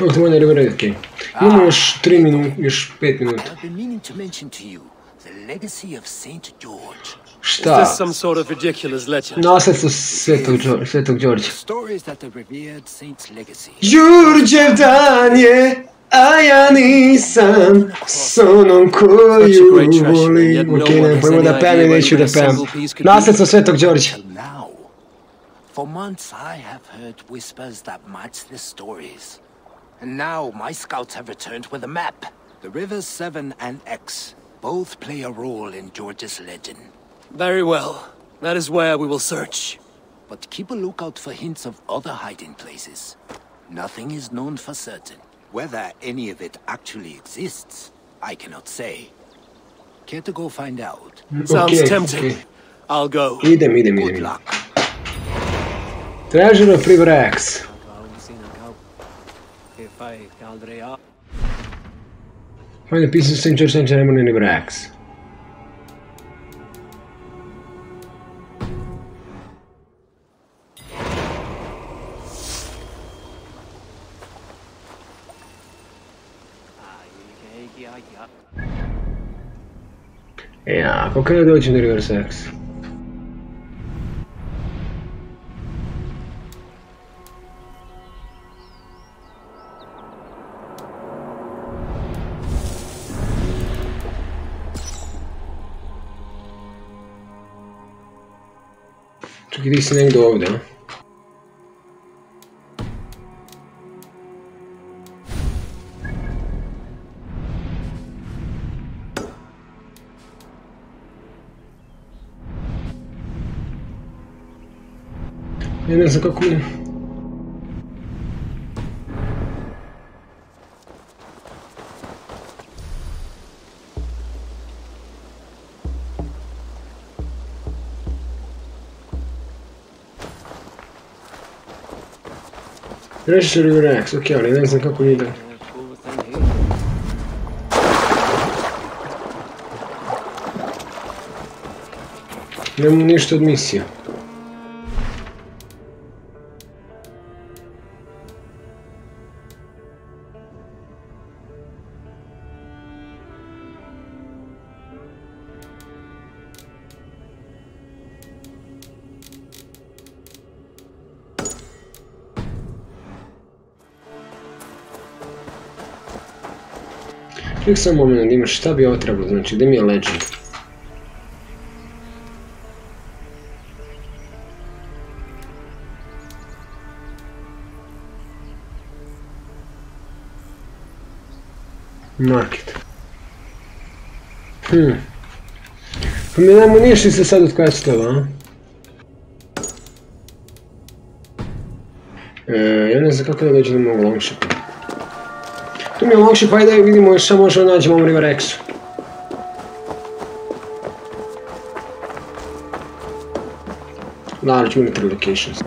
Otvorene river, okej. Imamo još 3 minute, još 5 minuta. Šta? Nasljedstvo Svetog Đorđa. Đurđev dan je, a ja nisam s onom koju volim. Okej, nemam pojma da pevam i neću da pevam. Nasljedstvo Svetog Đorđa. For months I have heard whispers that match the stories. And now my scouts have returned with a map. The rivers 7 and X both play a role in George's legend. Very well. That is where we will search. But keep a lookout for hints of other hiding places. Nothing is known for certain. Whether any of it actually exists, I cannot say. Care to go find out? Sounds tempting. I'll go. Idem. Good luck. Treasure of River X. Find a piece of St. George St. Simon in River X. Ja, kako da dođem do River X? Čekaj, ti si negdje ovdje, a? Ja ne znam kako mi... Treasure River X, ok, ali ne znam kako ide. Nemamo ništa od misija. Ček samo moment da imaš šta bi ovo trebalo, znači gdje mi je legend? Market. Pa mi nemamo ništa se sad od questova, a? Ja ne znam kako da dođem do mog longshipa. Tu mi je longship, ajde da vidimo još samo možemo nađemo ovom River X-u. Large military locations.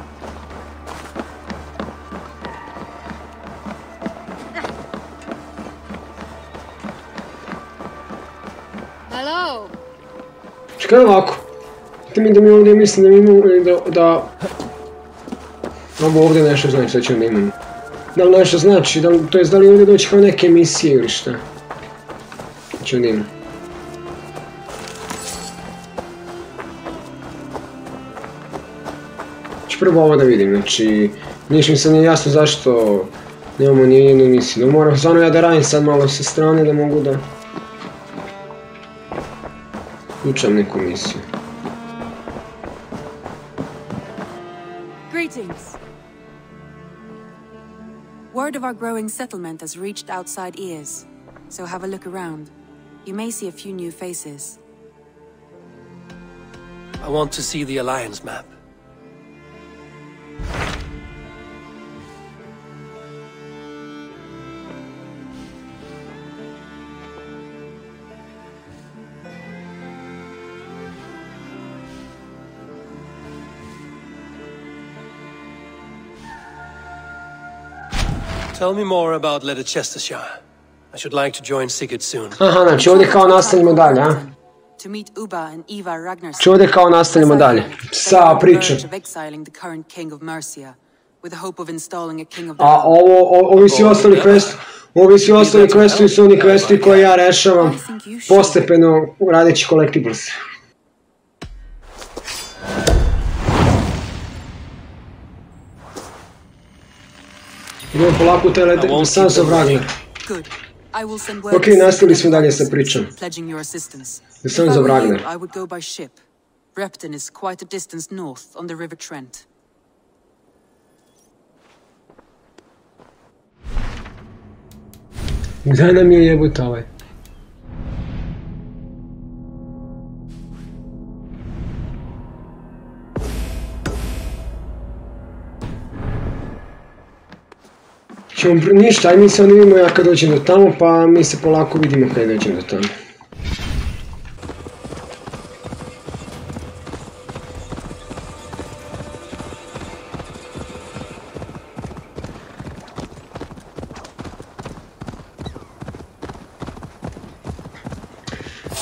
Hello. Čekaj ovako. Ti mi da mi ovdje mislim da mi imamo da... Ovo ovdje nešto znači što ćemo da imamo. Da li nešto znači, to jest da li ovdje doći kao neke emisije ili šta? Znači ovdje ima. Znači prvo ovo da vidim, znači... Niš mi sad nije jasno zašto nemamo nijednu emisiju. Da moram stvarno ja da radim sad malo sa strane da mogu da... Učam neku emisiju. Greetings. Word of our growing settlement has reached outside ears, so have a look around. You may see a few new faces. I want to see the Alliance map. Tell me more about Leicestershire. I should like to join Sigurd soon. Aha, znači ovdje kao nastavljamo dalje, a? To meet Uba and Eva Ragnarovi. Znači ovdje kao nastavljamo dalje. Sa pričom. Of exiling the current king of Mercia, with the hope of installing a king of the A ovi svi ostali questi su oni questi koje ja rešavam postepeno radeći collectibles. Idemo polako u taj Sons of Ragnar. Ok, nastavili smo dalje sa pričom. The Sons of Ragnar. Repton is quite a distance north on the River Trent. Gdje nam je jebut ovaj? Ništa, aj mi se onda vidimo ja kad dođem do tamo, pa mi se polako vidimo kad dođem do tamo.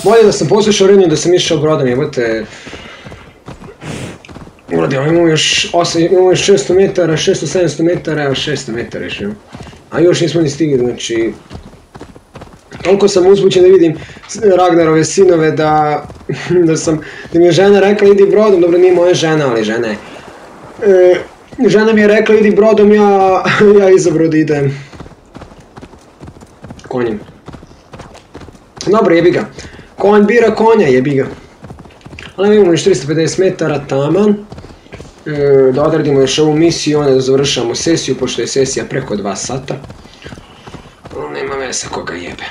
Bolje da sam poslušao redno da sam išao brodom, jebate. Uradio, imamo još 600 metara, 600-700 metara, evo 600 metara još imamo. A još nismo ni stigli, znači... Toliko sam uzbuđen da vidim Ragnarove sinove da mi je žena rekla idi brodom, dobro nije moja žena, ali žena je. Žena mi je rekla idi brodom, ja izabrao da idem konjem. Dobro, jebi ga. Konj bira konja, jebi ga. Ali imamo još 350 metara taman. Da odradimo još ovu misiju, onda da završamo sesiju, pošto je sesija preko 2 sata. Nema veze koga jebe.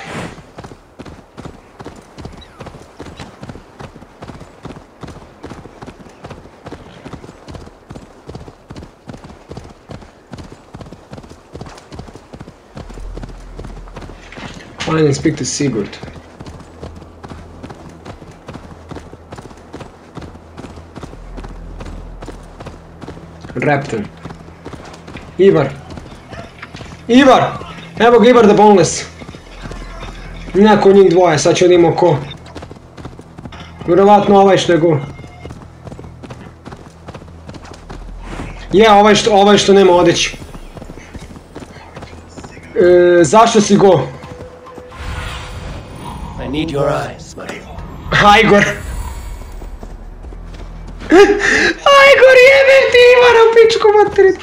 Find and speak to Sigurd. Repton. Ivar! Evo ga Ivar the Boneless! Neko njih dvoje, sad ću odimo ko. Vjerovatno ovaj što je go. Je, ovaj što nema odeći. Zašto si go? I need your eyes, buddy. Igor! Igor jebe ti Ivara u pičku materinu!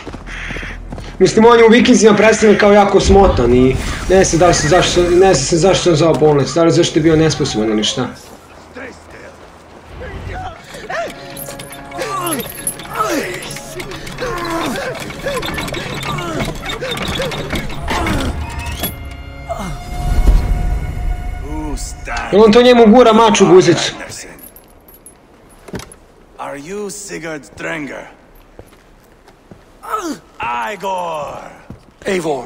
Mislim, on je u Vikingzima predstavljen kao jako smotan i ne znam se zašto sam zvao Boneless, da li zašto je bio nesposoban ili šta. On to njemu gura mač u guzicu. Are you Sigurd Drenger? Igor! Eivor.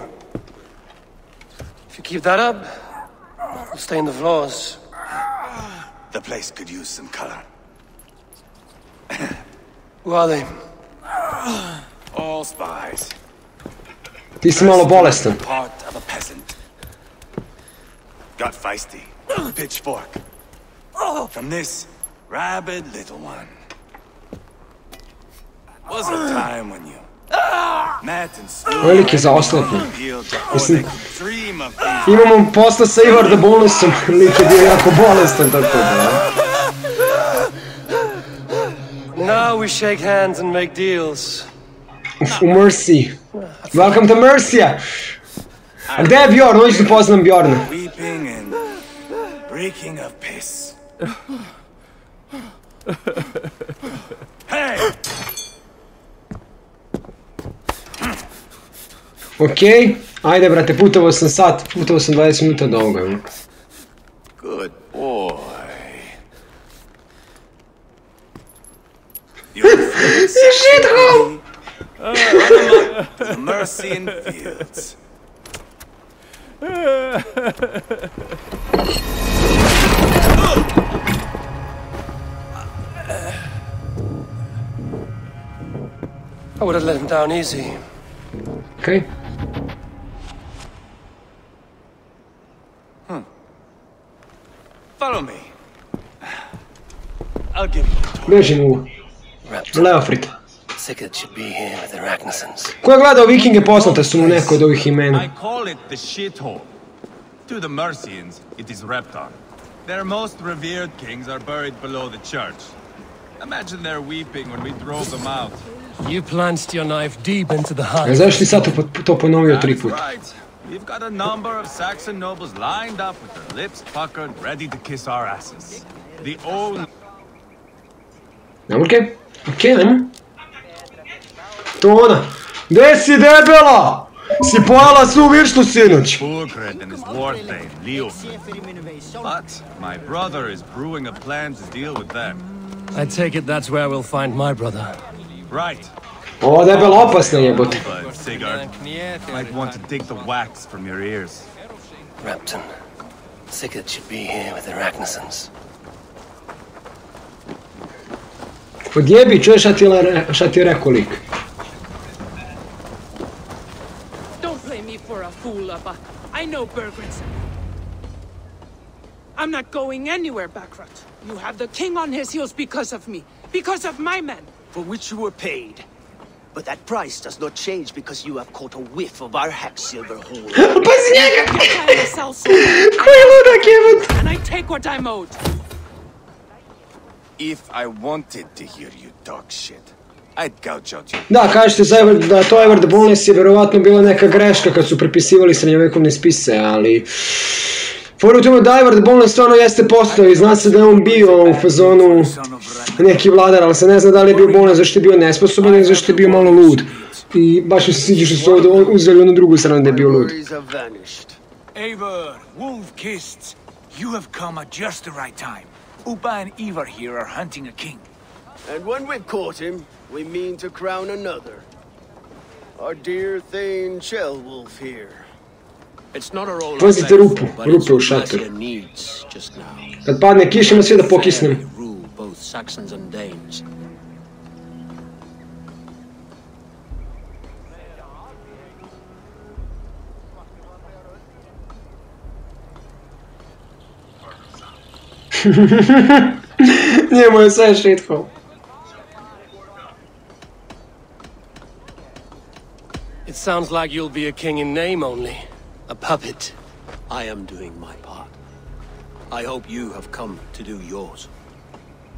If you keep that up, we'll stay in the floors. The place could use some color. Who are they? All spies. Ti si malo bolestan. Part of a peasant. Got feisty. Pitchfork. From this rabid little one. Was a time when you met and slew. Veliki zaoslepni. Mislim, imamo posla sa Ivar the Bonelessom, lik je bio jako bolestan, tako da. Now we shake hands and make deals. Mercy. Welcome to Mercia! A gde je Bjorn? Hoću da poznam Bjorna. Weeping and breaking of piss. Hey! Okej, ajde brate, putovao sam 20 minuta do ovoga. Good boy. You're Shithole! the Mercian fields. I would have let him down easy. Okej. Follow me. I'll give you a tour. Beži mu. Leofrit. Sigurd should be here with the Ragnarsons. Ko je gledao Vikinge, poznate su mu neko od ovih imena. I call it the shithole. To the Mercians, it is Reptar. Their most revered kings are buried below the church. Imagine their weeping when we drove them out. You plunged your knife deep into the heart. Zašto ti sad to ponovio 3 puta? That's right. We've got a number of Saxon nobles lined up with their lips puckered, ready to kiss our asses. The old... Okej, ajmo. To ona. Gde si, debela? Si pojela svu virštu sinoć. Burgred and his warthane, Leo. But my brother is brewing a plan to deal with them. I take it that's where we'll find my brother. Right. Ovo debela opasna jebote. But Sigurd might want to dig the wax from your ears. Repton. Sigurd should be here with the Ragnarsons. Odjebi, čuješ šta ti je rekao lik. Don't play me for a fool, Abba. I know Bergred's. I'm not going anywhere, Backrot. You have the king on his heels because of me. Because of my men. For which you were paid. But that price does not change because you have caught a whiff of our hack silver hole. Pazi njega! I sell sword. Koji ludak jebot! And I take what I'm owed. If I wanted to hear you talk shit, I'd gouge out you. Da, kažete da to Eivor the Boneless je verovatno bila neka greška kad su prepisivali srednjovekovne spise, ali... Fora u tome da Eivor the Boneless stvarno jeste postao i zna se da je on bio u fazonu neki vladar, ali se ne zna da li je bio Boneless zašto je bio nesposoban ili zašto je bio malo lud. I baš mi se sviđa što su ovdje uzeli onu drugu stranu da je bio lud. Eivor, Wolf-Kissed, you have come at just the right time. Upa and Ivar here are hunting a king. And when we've caught him, we mean to crown another. Our dear Thane Shellwolf here. It's not a role Pazite rupe u šatoru. needs just now. Kad padne kiša ima sve da pokisnem. Rule both Saxons and Danes. Njemu je sve shithole. It sounds like you'll be a king in name only. A puppet. I am doing my part. I hope you have come to do yours.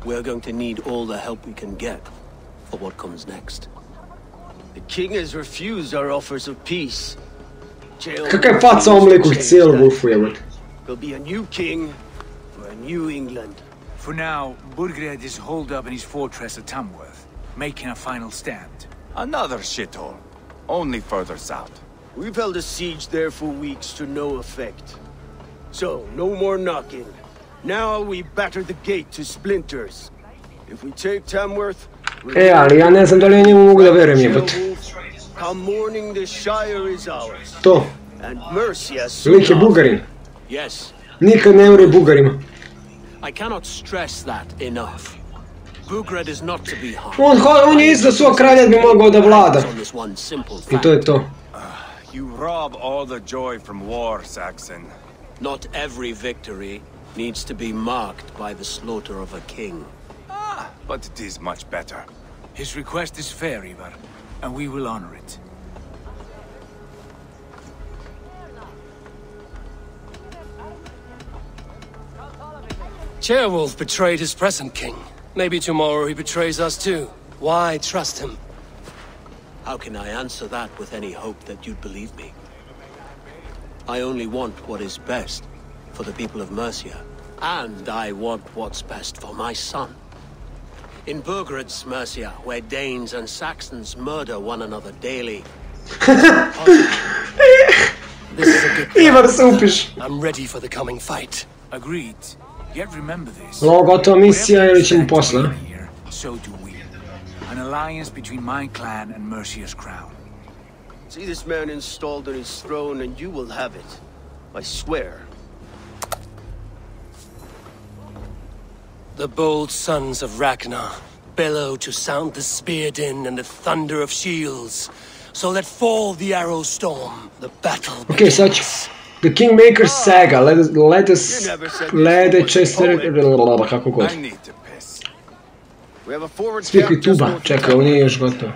We're going to need all the help we can get for what comes next. The king has refused our offers of peace. Kakva je faca ovom liku cijelu Wolfu jebote. There'll be a new king for a new England. For now, Burgred is holed up in his fortress at Tamworth, making a final stand. Another shithole. Only further south. We've held a siege there for weeks to no effect. So, no more knocking. Now we batter the gate to splinters. If we take Tamworth... Ali ja ne znam da li ja njemu mogu da verujem jebote. Come morning, the Shire is ours. To. And Mercia... Lik je Bugarin. Yes. Nikad ne veruje Bugarima. I cannot stress that enough. Burgred is not to be harmed. On je izdao svog kralja da bi mogao da vlada. I to je to. You rob all the joy from war, Saxon. Not every victory needs to be marked by the slaughter of a king. But it is much better. His request is fair, Ivar, and we will honor it. Ceolwulf betrayed his present king. Maybe tomorrow he betrays us too. Why trust him? How can I answer that with any hope that you'd believe me? I only want what is best for the people of Mercia. And I want what's best for my son. In Burgred's Mercia, where Danes and Saxons murder one another daily. This is a good plan. I'm ready for the coming fight. Agreed. Yet remember this. Ovo gotova misija ili ćemo posle? So do we. An alliance between my clan and Mercia's crown. See this man installed on his throne and you will have it. I swear. The bold sons of Ragnar bellow to sound the spear din and the thunder of shields. So let fall the arrow storm. The battle begins. Okay, such the Kingmaker's saga. Let us Chester kako god. Spikuj tuba, čekaj, ovo nije još gotovo.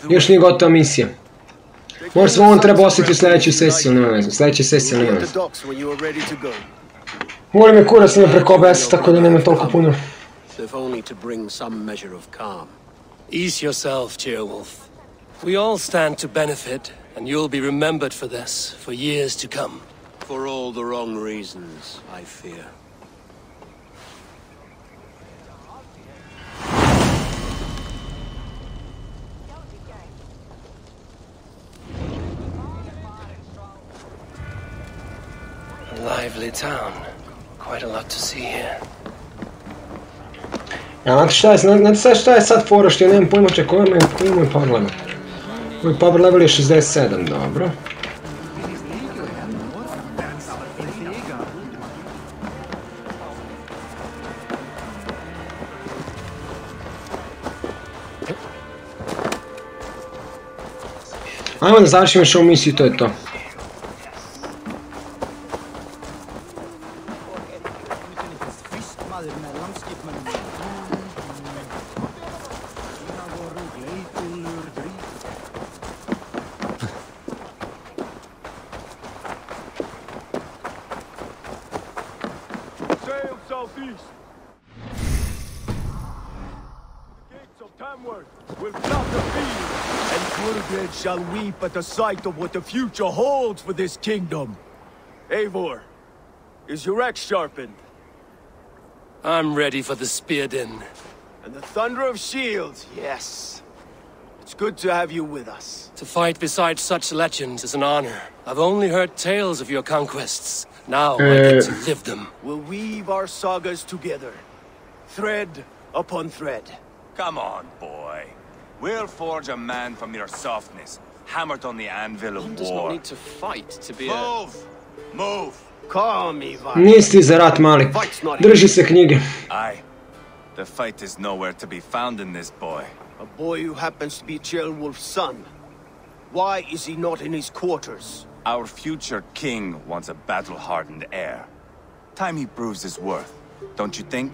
Još nije gotova misija. Možda se on treba osjetiti u sljedeću sesiju, nema veze. Sljedeća sesija, nema veze. Voli me kurac nema preko OBS, tako da nema toliko puno. Ease yourself, Ceolwulf. We all stand to benefit, and you'll be remembered for this, for years to come. For all the wrong reasons, I fear. A lively town. Quite a lot to see here. Ja, znate šta je sad fora što ja nemam pojma čekaj, koji je moj power level? Moj power level je 67, dobro. Ajmo da završimo još ovu misiju, to je to. Shall weep at the sight of what the future holds for this kingdom. Eivor, is your axe sharpened? I'm ready for the spear din. And the thunder of shields, yes. It's good to have you with us. To fight beside such legends is an honor. I've only heard tales of your conquests. Now I get to live them. We'll weave our sagas together, thread upon thread. Come on, boy. We'll forge a man from your softness, hammered on the anvil of war. One does not need to fight to be Move! Move! Calm, Ivan. Nisi ti za rat, mali. Drži se knjige. Aye. The fight is nowhere to be found in this boy. A boy who happens to be Ceolwulf's son. Why is he not in his quarters? Our future king wants a battle-hardened heir. Time he proves his worth, don't you think?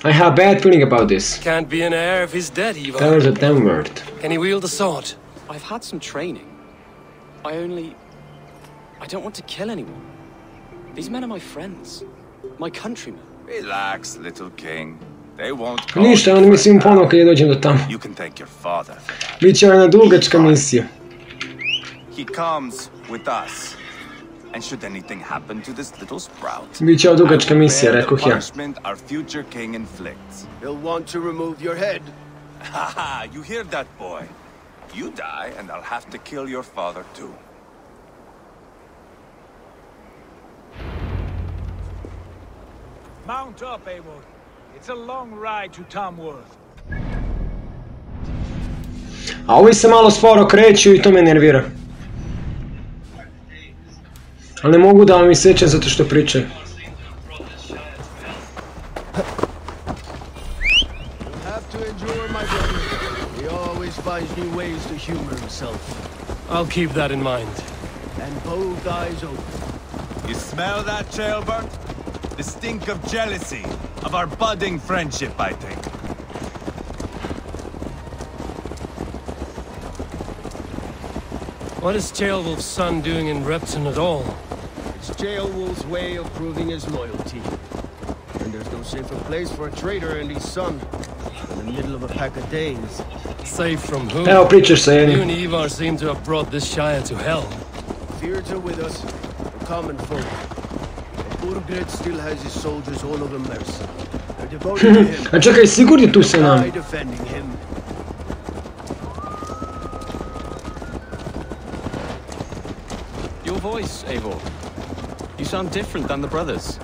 I have a bad feeling about this. Can't be an heir if he's dead, Ivan. That was a damn word. Can he wield a sword? I've had some training. I don't want to kill anyone. These men are my friends. My countrymen. Relax, little king. They won't go. Ništa, onda mislim ponovo kad je dođem do tamo. You can thank your father. Biće jedna dugačka misija. He comes with us. And should anything happen to this little sprout, biće ova dugačka misija, rekoh ja. Our future king inflicts. He'll want to remove your head. Haha, you hear that, boy? You die, and I'll have to kill your father too. Mount up, Eivor. It's a long ride to Tamworth. A ovi se malo sporo kreću i to me nervira. Ali ne mogu da vam isjećam zato što pričaju. I'll keep that in mind. And both eyes open. You smell that, Ceolbert? The stink of jealousy, of our budding friendship, I think. What is Ceolwulf's son doing in Repton at all? It's Ceolwulf's way of proving his loyalty. And there's no safer place for a traitor and his son. In the middle of a pack of Danes. Safe from whom? Evo, pričaš sa jednim. You and Ivar seem to have brought this Shire to hell. Fears are with us, the common folk. And Urgred still has his soldiers all over Mercia. They're devoted to him. A čekaj, sigurno tu se nam. Defending him. Your voice, Eivor. You sound different than the brothers.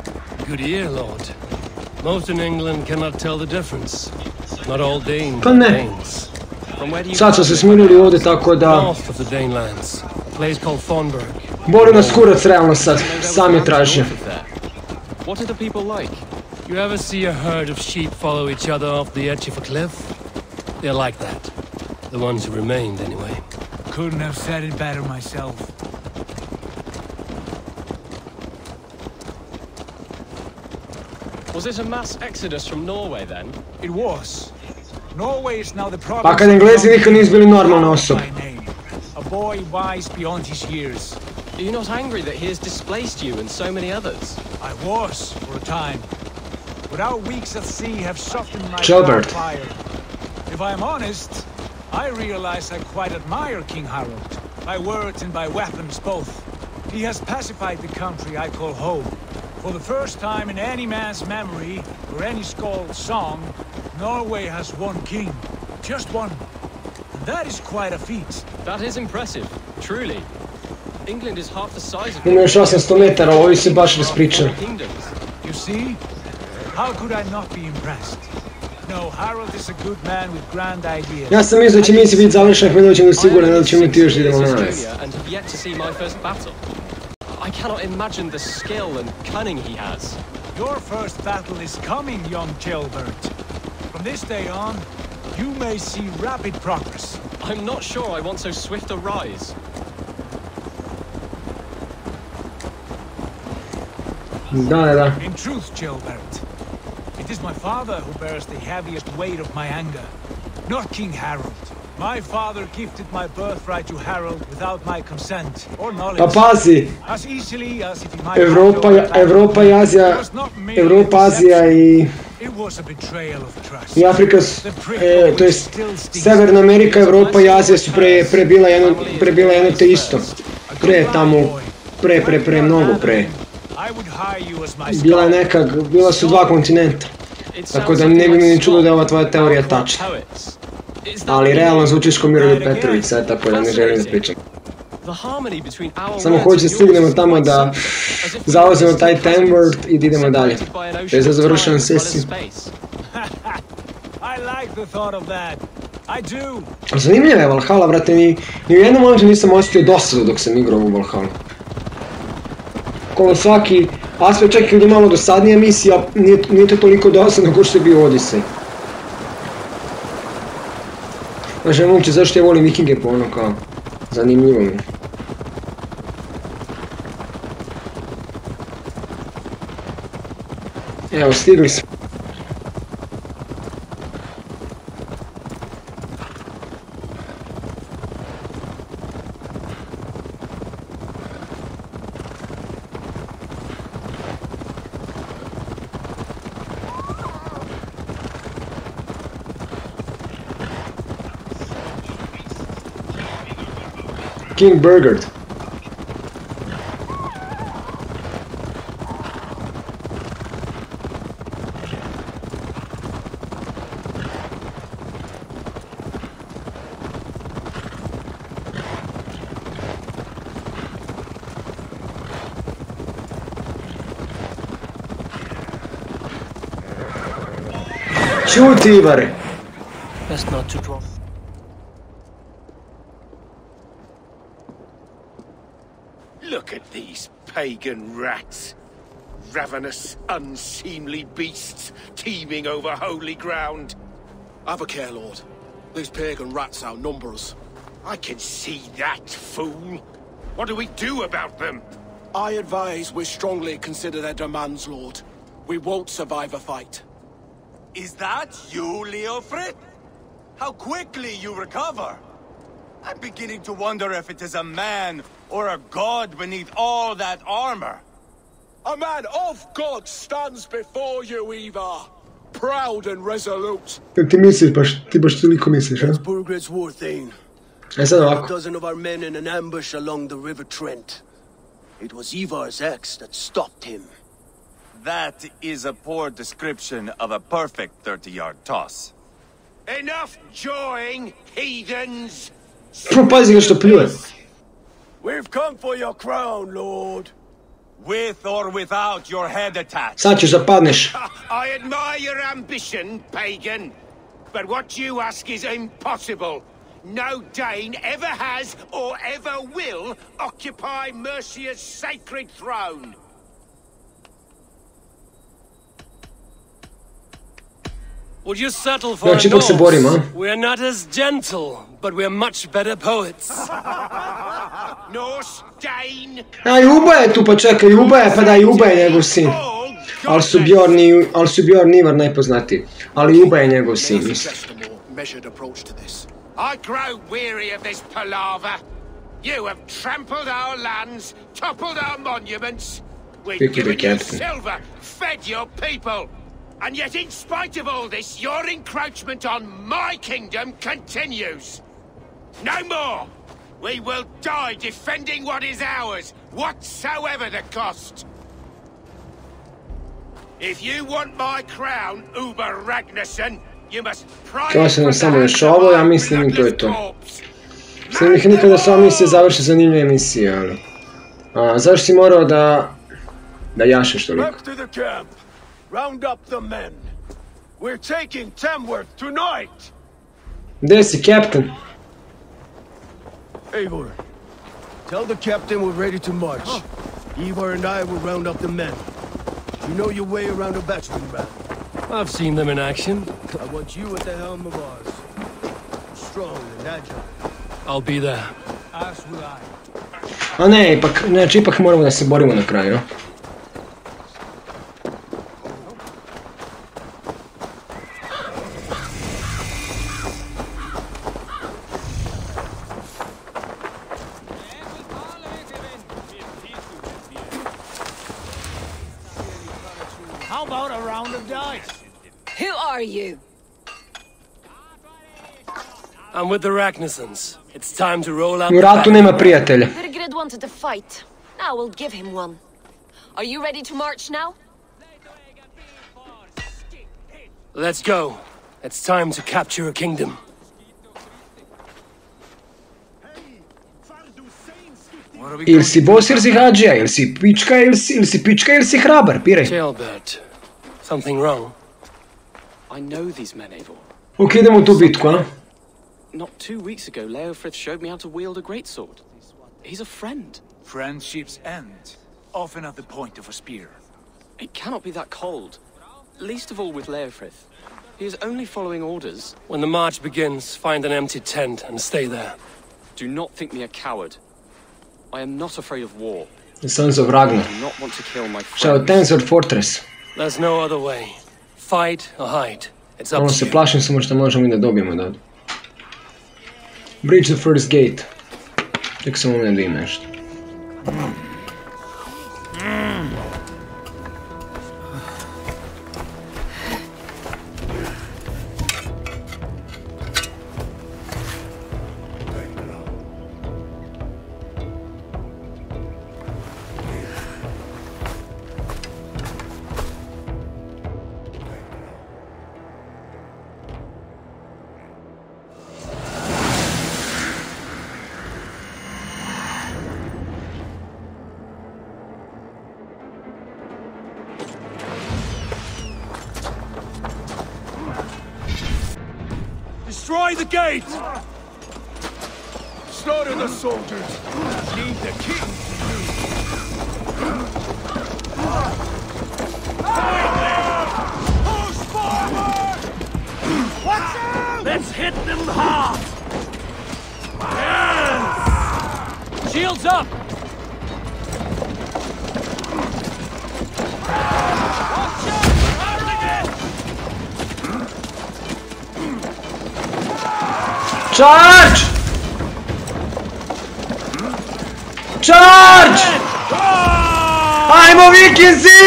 Good ear, Lord. Most in England cannot tell the difference. Not all Danes Pa are ne. Danes. Sad su se smirili ovdje, tako da... North of the Danelands, a place called Thornburg. Boli nas kurac realno sad, sam je tražio. What are the people like? You ever see a herd of sheep follow each other off the edge of a cliff? They're like that. The ones who remained, anyway. Couldn't have said it better myself. Was it a mass exodus from Norway then? It was. Norway is now the province. Pa kad Englezi nikad nisu bili normalna osoba. A boy wise beyond his years. Are you not angry that he has displaced you and so many others? I was, for a time. But our weeks at sea have softened my fire. If I am honest, I realize I quite admire King Harold. By words and by weapons both. He has pacified the country I call home. For the first time in any man's memory, or any skald's song, Norway has one king. Just one. And that is quite a feat. That is impressive, truly. England is half the size of... Ima još 800 metara, ovi se baš raspričaju. You see? How could I not be impressed? No, Harold is a good man with grand ideas. Ja sam mislio da će misija biti završena, pa da ćemo siguran da ćemo ti još idemo na nas. I cannot imagine the skill and cunning he has. Your first battle is coming, young Gilbert. From this day on, you may see rapid progress. I'm not sure I want so swift a rise. Da. In truth, Gilbert, it is my father who bears the heaviest weight of my anger, not King Harold. My father gifted my birthright to Harold without my consent or knowledge. Pa pazi, As easily as if he might Europa i Azija, Europa, Azija i Afrika, to jest Severna Amerika, Europa i Azija su pre bila jedno te isto. Mnogo pre. Bila su dva kontinenta. Tako da ne bi mi ni čulo da je ova tvoja teorija tačna. Ali realno zvučiš ko Miroljub Petrović sad, tako da ne želim da pričam. Samo hoću da stignemo tamo da zauzemo taj time word i da idemo dalje. To je za završenu sesiju. Zanimljiva je Valhalla, brate, ni u jednom momentu nisam osjetio dosadu dok sam igrao u Valhallu. Kolo svaki aspekt, čak i kad je malo dosadnija misija, nije to toliko dosadno kao što je bio Odyssey. Znaš, ne moguće zašto ja volim vikinge po ono kao, zanimljivo mi. Evo, stigli smo. King Burgard. Ćuti, Ivare. Best not to drop. Look at these pagan rats. Ravenous, unseemly beasts teeming over holy ground. Have a care, Lord. These pagan rats outnumber us. I can see that, fool. What do we do about them? I advise we strongly consider their demands, Lord. We won't survive a fight. Is that you, Leofrid? How quickly you recover! I'm beginning to wonder if it is a man or a god beneath all that armor. A man of God stands before you, Eva. Proud and resolute. Ti baš toliko misliš, a? It's Burgred's war, Thane. A dozen of our men in an ambush along the River Trent. It was Ivar's axe that stopped him. That is a poor description of a perfect 30-yard toss. Enough jawing, heathens! Pazi ga što pljuje. We've come for your crown, Lord. With or without your head attached. Sad ćeš da padneš. I admire your ambition, pagan. But what you ask is impossible. No Dane ever has or ever will occupy Mercia's sacred throne. Would you settle for a Norse? We're not as gentle, but we're much better poets. Norse, Dane. Juba je tu, pa čekaj, Juba je, pa da, Juba je njegov sin. Ali su Bjorn Ivar najpoznatiji. Ali Juba je njegov sin, mislim. I grow weary of this palaver. You have trampled our lands, toppled our monuments. We've given you silver, fed your people. And yet, in spite of all this, your encroachment on my kingdom continues. No more! We will die defending what is ours, whatsoever the cost. If you want my crown, Uber Ragnarsson, you must pry Kao se nam samo još ovo, ja mislim i to je to. Mislim ih nikada sva misija završi zanimljive emisije, ali... Zašto si morao da jašeš toliko? Back to the camp. Round up the men. We're taking Tamworth tonight. Gdje si, Captain? Eivor, tell the captain we're ready to march. Ivar and I will round up the men. You know your way around a battering ram. I've seen them in action. I want you at the helm of ours. Strong and agile. I'll be there. As will I. A ne, ipak moramo da se borimo na kraju, no? How about a round of dice? Who are you? I'm with the Ragnarssons. It's time to roll out. U ratu nema prijatelja. Birgrid wanted to fight. Now we'll give him one. Are you ready to march now? Let's go. It's time to capture a kingdom. Ili si boss ili si hađija, ili si pička ili si hrabar, piraj. Jailbird. Something wrong? I know these men, Eivor. Ok, idemo u tu bitku, a? Not 2 weeks ago, Leofrith showed me how to wield a greatsword. He's a friend. Friendships end, often at the point of a spear. It cannot be that cold. Least of all with Leofrith. He is only following orders. When the march begins, find an empty tent and stay there. Do not think me a coward. I am not afraid of war. The Sons of Ragnar. I do not want to kill my Šta od Tensor Fortress? There's no other way. Fight or hide. It's up Ono to se you. plašim samo što možemo i da dobijemo da. Breach the first gate. Ček samo ne vidim nešto. Destroy the gate! Slaughter the soldiers! Lead the king Push forward! Watch out! Let's hit them hard! Yes! Shields up! Charge! Charge! Ajmo Vikinzi!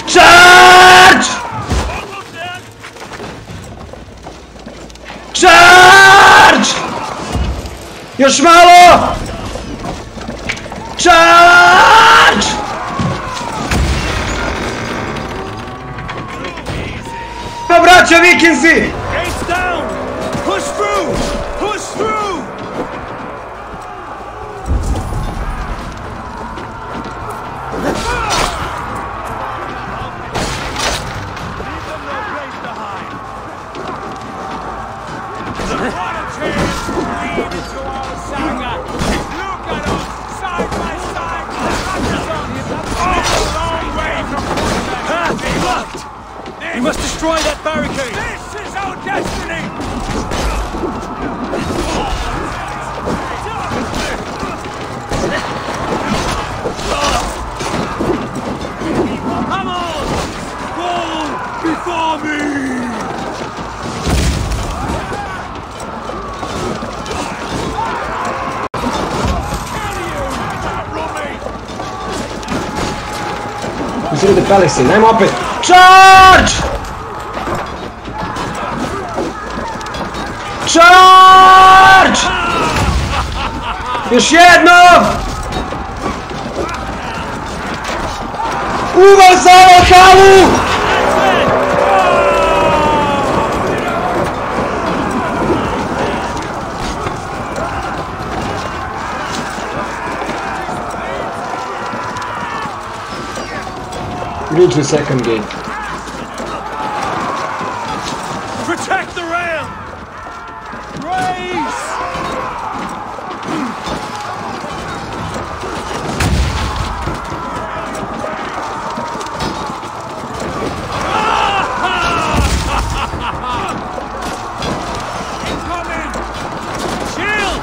Charge! Charge! Još malo! Charge! Braćo Vikinzi! Gates down! Push through! Push through! We must destroy that barricade! This is our destiny! Uzred the palisade, ajmo opet! Charge! Charge! Još jednom! Uvar za Valhallu! Reach the second gate. Protect the ram! Race! Incoming! Shield!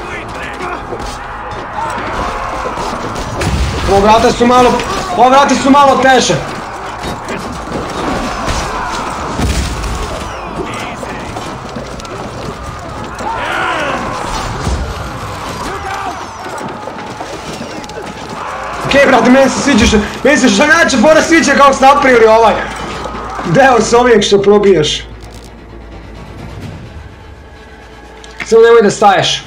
Ova vrata su malo teže. Okej, brate, meni se što najče fora sviđa kako ste napravili ovaj deo s ovim što probijaš. Samo nemoj da staješ.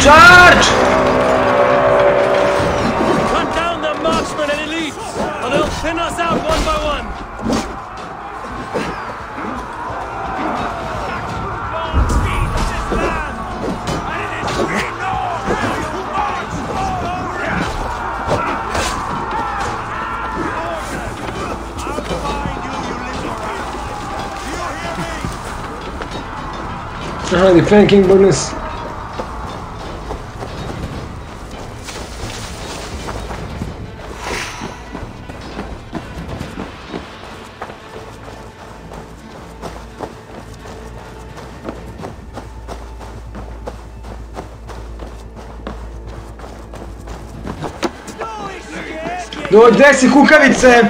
Charge! Cut down the marksmen and elites, or they'll thin us out one by one. Aha, the flanking bonus. Gdje si kukavice?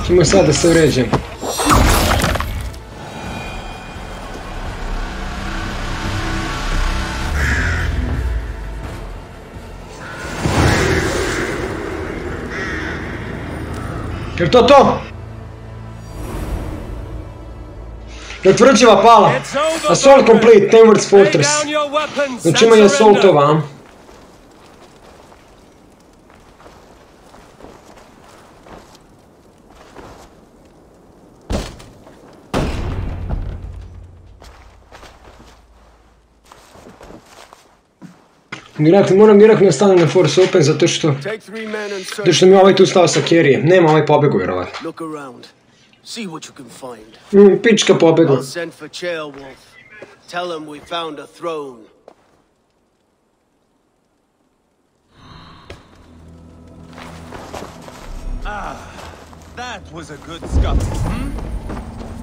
Ćemo sad da se vređem. Jel to to? Jel tvrđava pala? Assault complete, Tenward's Fortress. Znači ima i assaultova. Moram direktno stanem na Force Open zato što mi ovaj tu stao sa carry. Nema ovaj pobegu vjerovatno. Pička pobegu. That was a good scuff.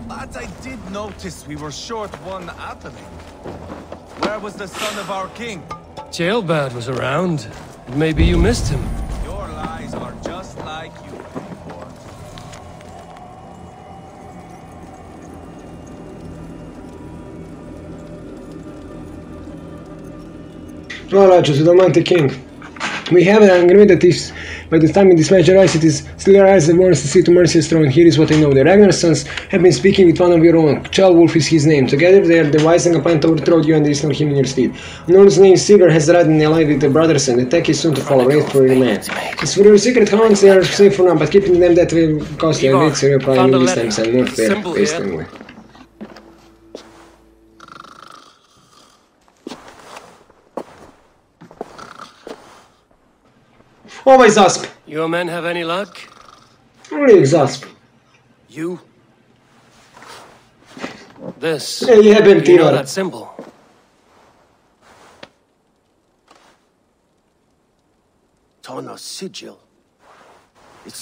But I did notice we were short one athelling. Where was the son of our king? Jailbird was around. Maybe you missed him. Your lies are just like you. Alright, so the Almighty King. We have an agreement that if by the time in this match arrives, it is still arrives that wants to see to Mercy's throne. Here is what I know. The Ragnar sons have been speaking with one of your own. Chalwolf is his name. Together they are devising a plan to overthrow you and restore him in your stead. Unknown's name Sigurd has ridden allied with the brothers and the attack is soon to follow. Wait for your man. As for your secret hounds, they are safe for now, but keeping them that will cost you a bit, so you're probably this time and more fair, basically. Ovaj zasp. Your men have any luck? Uvijek zasp. You? This. Jebem ti, you know that symbol? Tona sigil.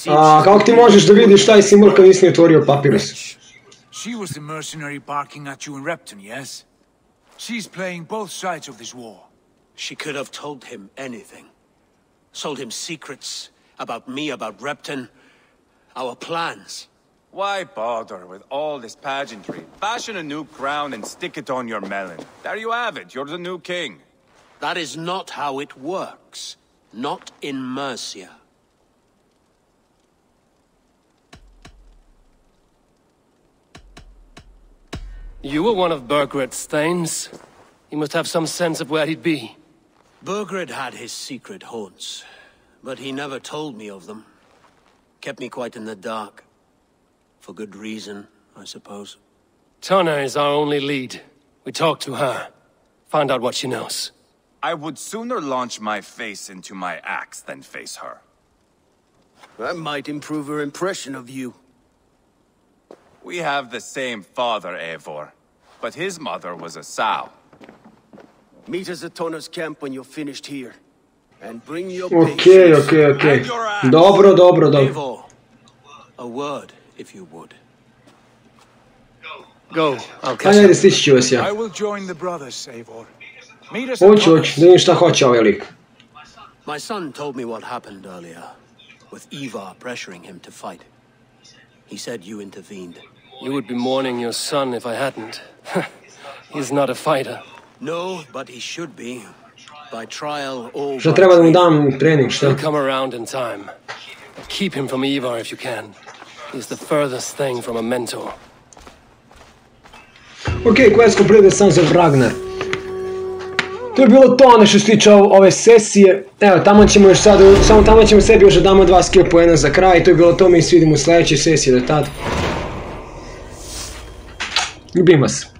A kako ti možeš da vidiš taj simbol kad nisi otvorio papirus? She was the mercenary barking at you in Repton, yes? She's playing both sides of this war. She could have told him anything. Sold him secrets about me, about Repton, our plans. Why bother with all this pageantry? Fashion a new crown and stick it on your melon. There you have it, you're the new king. That is not how it works. Not in Mercia. You were one of Burgred's thanes. He must have some sense of where he'd be. Burgred had his secret haunts, but he never told me of them. Kept me quite in the dark. For good reason, I suppose. Tona is our only lead. We talked to her. Find out what she knows. I would sooner launch my face into my axe than face her. That might improve her impression of you. We have the same father, Eivor, but his mother was a sow. Meet us at Tona's camp when you're finished here. And bring your Okay. Dobro. Eivor, a word, if you would. Go, I'll catch Ajde, stići ću vas ja. I will join the brothers, Eivor. Meet us Hoću, da vidim šta hoće ovaj lik. My son told me what happened earlier, with Ivar pressuring him to fight. He said you intervened. You would be mourning your son if I hadn't. He's not a fighter. No, but he should be. By trial or Šta treba da mu dam trening, šta? He'll come around in time. Keep him from Ivar if you can. He's the furthest thing from a mentor. Ok, quest completed Sons of Ragnar. To je bilo to što se tiče ove sesije. Evo, tamo ćemo još sad, samo tamo ćemo sebi još da damo 2 skill poena za kraj. To je bilo to, mi se vidimo u sljedećoj sesiji do tad. Ljubim vas.